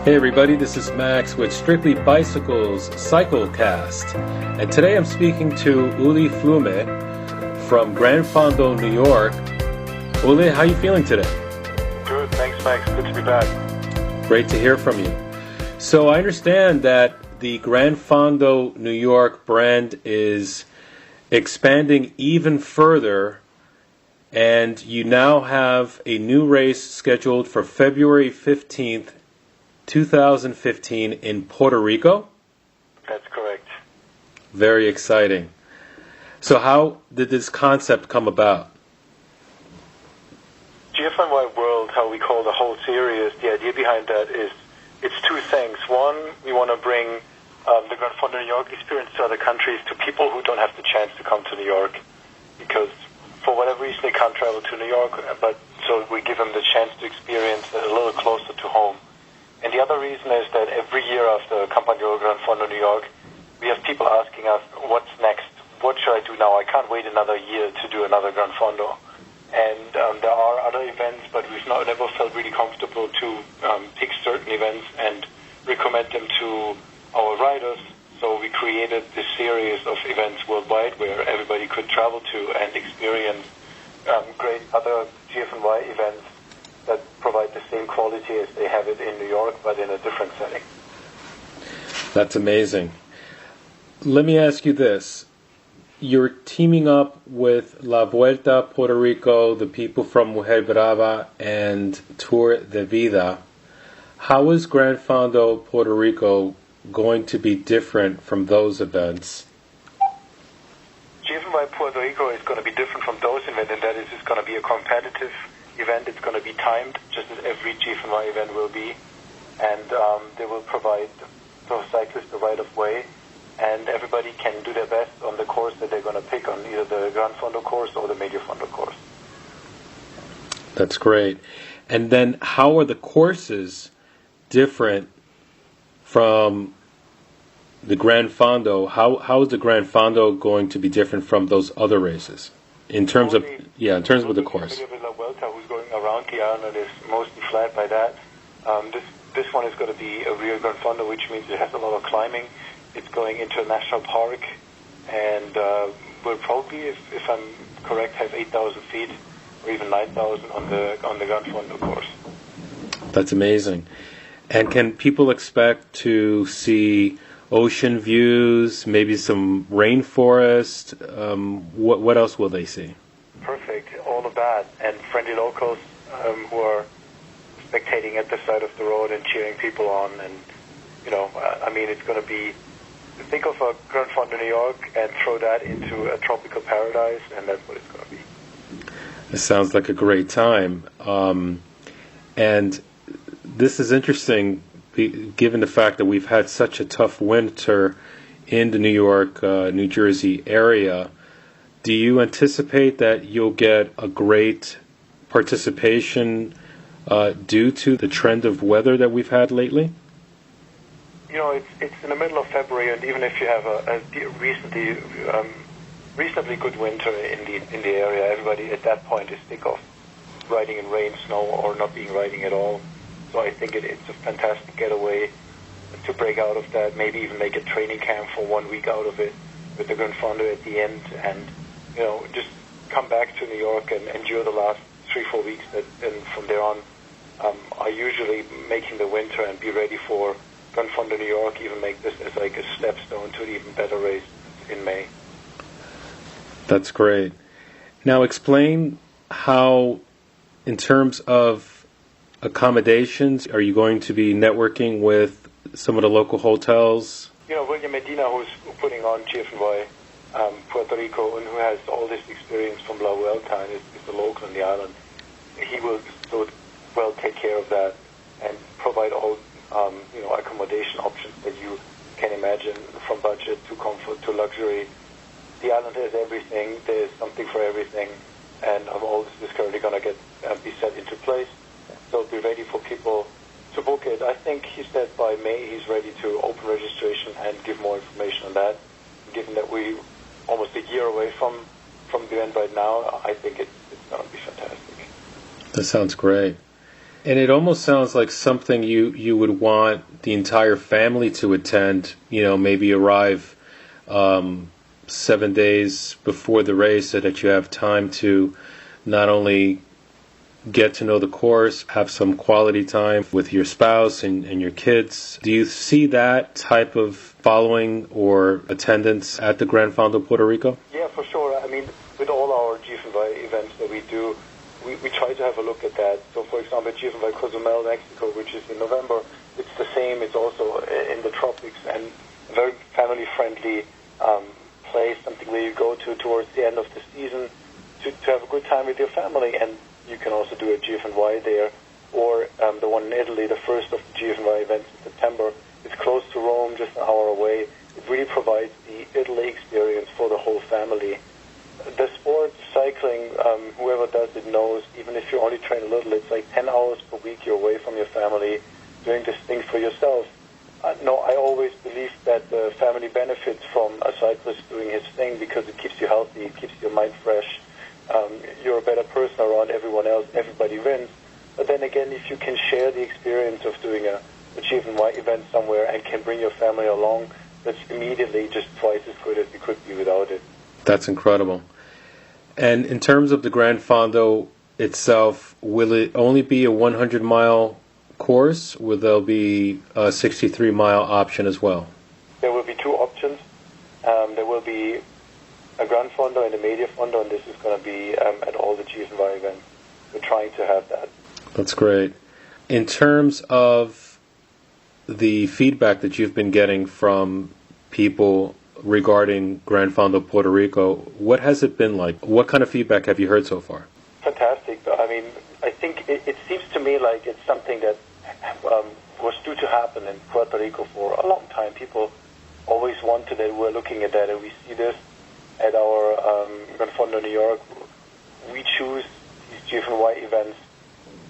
Hey everybody, this is Max with Strictly Bicycles Cyclecast, and today I'm speaking to Uli Fluhme from Gran Fondo, New York. Uli, how are you feeling today? Good, thanks Max, good to be back. Great to hear from you. So I understand that the Gran Fondo New York brand is expanding even further, and you now have a new race scheduled for February 15th, 2015 in Puerto Rico? That's correct. Very exciting. So how did this concept come about? GFNY World, how we call the whole series, the idea behind that is it's two things. One, we want to bring the Gran Fondo New York experience to other countries, to people who don't have the chance to come to New York, because for whatever reason they can't travel to New York, but so we give them the chance to experience it a little closer to home. And the other reason is that every year after Campagnolo Gran Fondo New York, we have people asking us, what's next? What should I do now? I can't wait another year to do another Gran Fondo. And there are other events, but we've never felt really comfortable to pick certain events and recommend them to our riders. So we created this series of events worldwide where everybody could travel to and experience great other GFNY events that provide the same quality as they have it in New York, but in a different setting. That's amazing. Let me ask you this. You're teaming up with La Vuelta Puerto Rico, the people from Mujer Brava, and Tour de Vida. How is Gran Fondo Puerto Rico going to be different from those events? GFNY Puerto Rico is going to be different from those events, and that is it's going to be a competitive event. It's going to be timed, just as every GFNY event will be, and they will provide the cyclists the right of way, and everybody can do their best on the course that they're going to pick on, either the Gran Fondo course or the Medio Fondo course. That's great. And then how are the courses different from the Gran Fondo? How is the Gran Fondo going to be different from those other races in terms of the course? La Vuelta, who's going around the island, is mostly flat by that. This one is going to be a real Gran Fondo, which means it has a lot of climbing. It's going into a national park, and will probably, if I'm correct, have 8,000 feet or even 9,000 on the Gran Fondo course. That's amazing. And can people expect to see ocean views, maybe some rainforest? What else will they see? Perfect, all of that, and friendly locals who are spectating at the side of the road and cheering people on, and it's going to be. Think of a Gran Fondo New York and throw that into a tropical paradise, and that's what it's going to be. It sounds like a great time, and this is interesting, given the fact that we've had such a tough winter in the New York, New Jersey area. Do you anticipate that you'll get a great participation due to the trend of weather that we've had lately? It's in the middle of February, and even if you have a reasonably good winter in the area, everybody at that point is sick of riding in rain, snow, or not being riding at all. So I think it's a fantastic getaway to break out of that, maybe even make a training camp for 1 week out of it with the Gran Fondo at the end, and just come back to New York and endure the last 3-4 weeks, and from there on are usually making the winter and be ready for Gran Fondo New York, even make this as like a stepstone to an even better race in May. That's great. Now explain how, in terms of accommodations, are you going to be networking with some of the local hotels? William Medina, who's putting on GFNY Puerto Rico and who has all this experience from La Vuelta and is the local on the island, he will so well take care of that and provide all accommodation options that you can imagine, from budget to comfort to luxury. The island has everything. There's something for everything, and all this is currently going to be set into place. So be ready for people to book it. I think he said by May he's ready to open registration and give more information on that. Given that we're almost a year away from the event right now, I think it's going to be fantastic. That sounds great. And it almost sounds like something you would want the entire family to attend, maybe arrive 7 days before the race so that you have time to not only get to know the course, have some quality time with your spouse and your kids. Do you see that type of following or attendance at the Gran Fondo Puerto Rico? Yeah, for sure. I mean, with all our GFNY events that we do, we try to have a look at that. So, for example, GFNY Cozumel, Mexico, which is in November, it's the same. It's also in the tropics and a very family-friendly place, something where you go to towards the end of the season to have a good time with your family. And you can also do a GFNY there, or the one in Italy, the first of the GFNY events in September. It's close to Rome, just an hour away. It really provides the Italy experience for the whole family. The sport, cycling, whoever does it knows, even if you only train a little, it's like 10 hours per week you're away from your family doing this thing for yourself. No, I always believe that the family benefits from a cyclist doing his thing because it keeps you healthy, it keeps your mind fresh. You're a better person around everyone else, everybody wins. But then again, if you can share the experience of doing a GFNY event somewhere and can bring your family along, that's immediately just twice as good as it could be without it. That's incredible. And in terms of the Gran Fondo itself, will it only be a 100-mile course? Will there be a 63-mile option as well? There will be two options. There will be a Gran Fondo and a Media Fondo, and this is going to be at all the GFNY events. We're trying to have that. That's great. In terms of the feedback that you've been getting from people regarding Gran Fondo Puerto Rico, what has it been like? What kind of feedback have you heard so far? Fantastic. I mean, I think it seems to me like it's something that was due to happen in Puerto Rico for a long time. People always wanted it. We're looking at that, and we see this at our Gran Fondo New York. We choose these GFNY events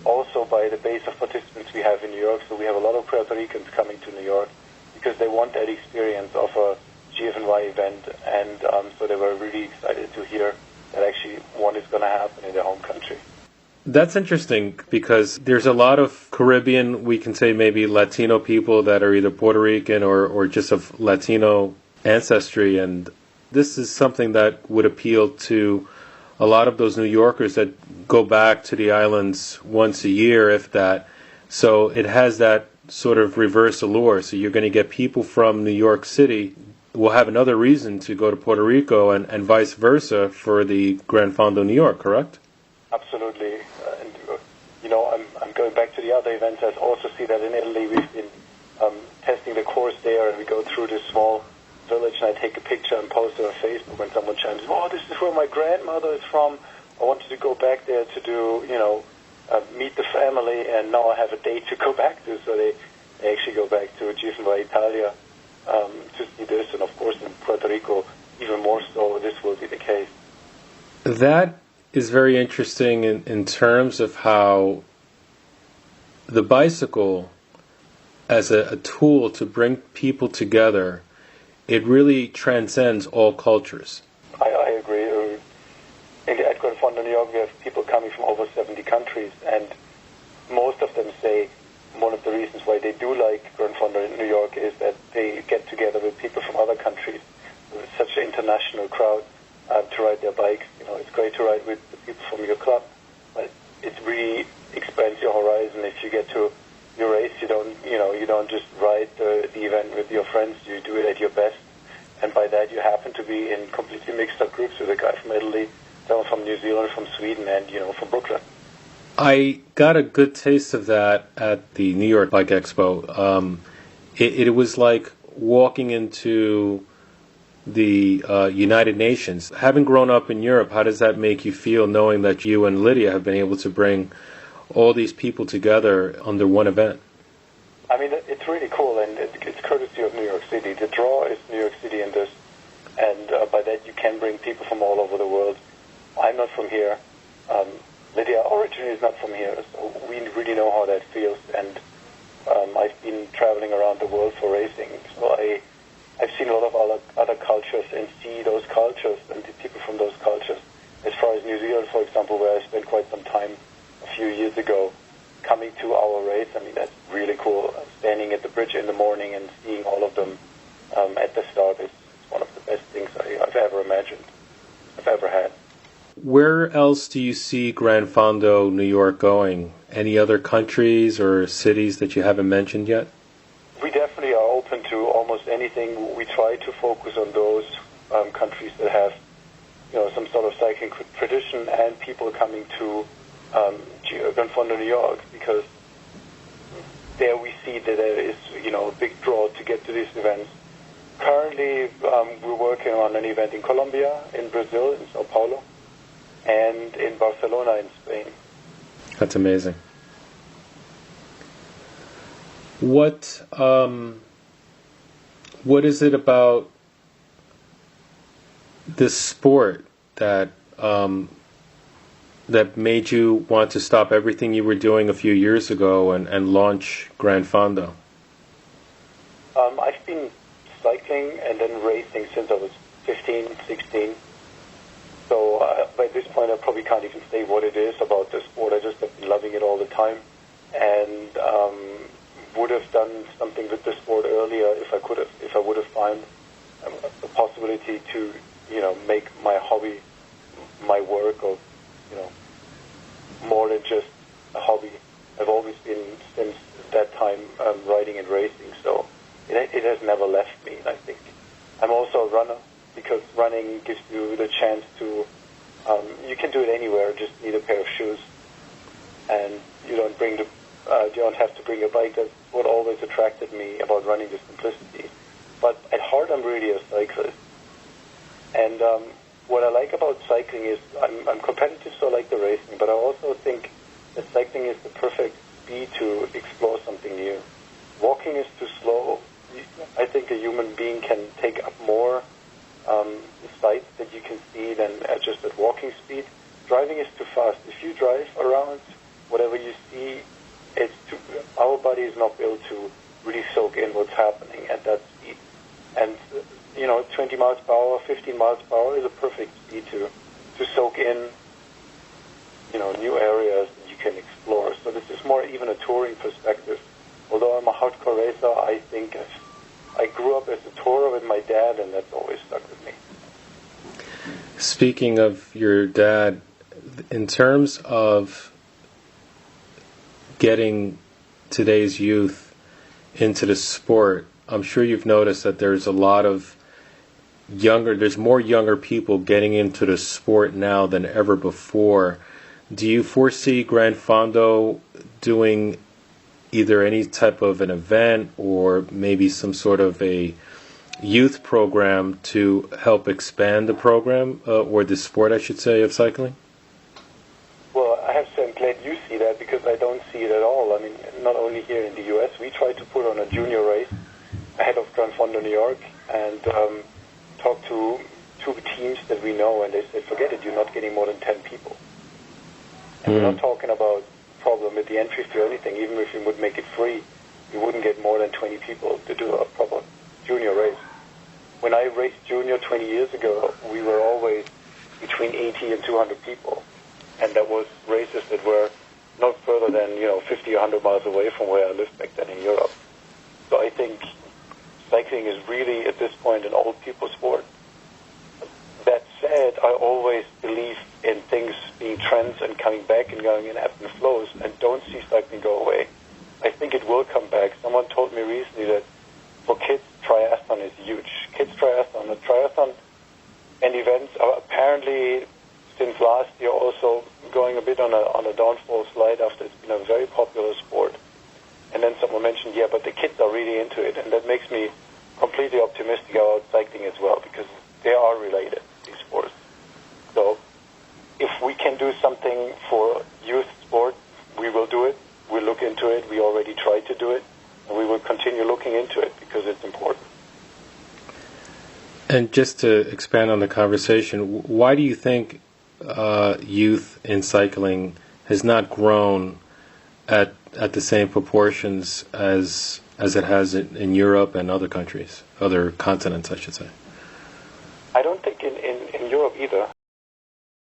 also by the base of participants we have in New York. So we have a lot of Puerto Ricans coming to New York because they want that experience of a GFNY event, and so they were really excited to hear that actually one is going to happen in their home country. That's interesting because there's a lot of Caribbean, we can say maybe Latino people that are either Puerto Rican or just of Latino ancestry, and this is something that would appeal to a lot of those New Yorkers that go back to the islands once a year, if that. So it has that sort of reverse allure. So you're going to get people from New York City will have another reason to go to Puerto Rico and vice versa for the Gran Fondo New York, correct? Absolutely. I'm going back to the other events. I also see that in Italy we've been testing the course there, and we go through this small village, and I take a picture and post it on Facebook when someone chimes in, oh, this is where my grandmother is from. I wanted to go back there to do, meet the family, and now I have a date to go back to. So they actually go back to GFNY Italia to see this, and of course in Puerto Rico even more so this will be the case. That is very interesting in terms of how the bicycle as a tool to bring people together, it really transcends all cultures. I agree. At Gran Fondo New York we have people coming from over 70 countries, and most of them say one of the reasons why they do like Gran Fondo in New York is that they get together with people from other countries. It's such an international crowd to ride their bikes. It's great to ride with the people from your club, but it really expands your horizon. If you get to your race, you don't just ride the event with your friends. You do it at your best, and by that you happen to be in completely mixed up groups with a guy from Italy, someone from New Zealand, from Sweden, and from Brooklyn. I got a good taste of that at the New York Bike Expo. It was like walking into the United Nations. Having grown up in Europe, how does that make you feel knowing that you and Lydia have been able to bring all these people together under one event? I mean, it's really cool, and it's courtesy of New York City. The draw is New York City in this, and by that you can bring people from all over the world. I'm not from here. Lydia originally is not from here, so we really know how that feels, and I've been traveling around the world for racing, so I've seen a lot of other cultures and see those cultures and the people from those cultures. As far as New Zealand, for example, where I spent quite some time a few years ago, coming to our race. I mean, that's really cool. Standing at the bridge in the morning and seeing all of them at the start is one of the best things I've ever imagined, I've ever had. Where else do you see Gran Fondo New York going? Any other countries or cities that you haven't mentioned yet? We definitely are open to almost anything. We try to focus on those countries that have, some sort of cycling tradition and people coming to Gran Fondo New York, because there we see that there is, a big draw to get to these events. Currently, we're working on an event in Colombia, in Brazil, in Sao Paulo, and in Barcelona, in Spain. That's amazing. What is it about this sport that that made you want to stop everything you were doing a few years ago and launch Gran Fondo? I've been cycling and then racing since I was 15, 16. So by this point, I probably can't even say what it is about the sport. I just have been loving it all the time, and would have done something with the sport earlier if I would have found a possibility to, make my hobby my work, or, more than just a hobby. I've always been, since that time, riding and racing, so it has never left me. I think I'm also a runner, because running gives you the chance to, you can do it anywhere, just need a pair of shoes, and you don't have to bring a bike. That's what always attracted me about running, the simplicity. But at heart, I'm really a cyclist. And what I like about cycling is I'm competitive, so I like the racing, but I also think that cycling is the perfect speed to explore something new. Walking is too slow. I think a human being can take up more sights that you can see than just at walking speed. Driving is too fast. If you drive around, whatever you see, our body is not built to really soak in what's happening at that speed. And 20 miles per hour, 15 miles per hour is a perfect speed to soak in, new areas that you can explore. So this is more even a touring perspective. Although I'm a hardcore racer, I think I grew up as a tourer with my dad, and that's always stuck with me. Speaking of your dad, in terms of getting today's youth into the sport, I'm sure you've noticed that there's more younger people getting into the sport now than ever before. Do you foresee Gran Fondo doing either any type of an event or maybe some sort of a youth program to help expand the program, or the sport, I should say, of cycling? Well, I have to say I'm glad you see that, because I don't see it at all. I mean, not only here in the U.S., we tried to put on a junior race ahead of Gran Fondo New York, and talked to two teams that we know, and they said, forget it, you're not getting more than 10 people. And we're not talking about a problem with the entry fee or anything. Even if we would make it free, you wouldn't get more than 20 people to do a proper junior race. When I raced junior 20 years ago, we were always between 80 and 200 people. And that was races that were not further than, 50 or 100 miles away from where I lived back then in Europe. So I think cycling is really, at this point, an old people sport. That said, I always believe in things being trends and coming back and going in ebbs and flows, and don't see cycling go away. I think it will come back. Someone told me recently that for kids, triathlon is huge. Kids triathlon and events are apparently, since last year, also going a bit on a downfall slide after it's been a very popular sport. And then someone mentioned, but the kids are really into it, and that makes me completely optimistic about cycling as well, because they are related, these sports. So if we can do something for youth sport, we will do it. We'll look into it. We already tried to do it, and we will continue looking into it because it's important. And just to expand on the conversation, why do you think youth in cycling has not grown at the same proportions as it has in Europe and other countries, other continents, I should say?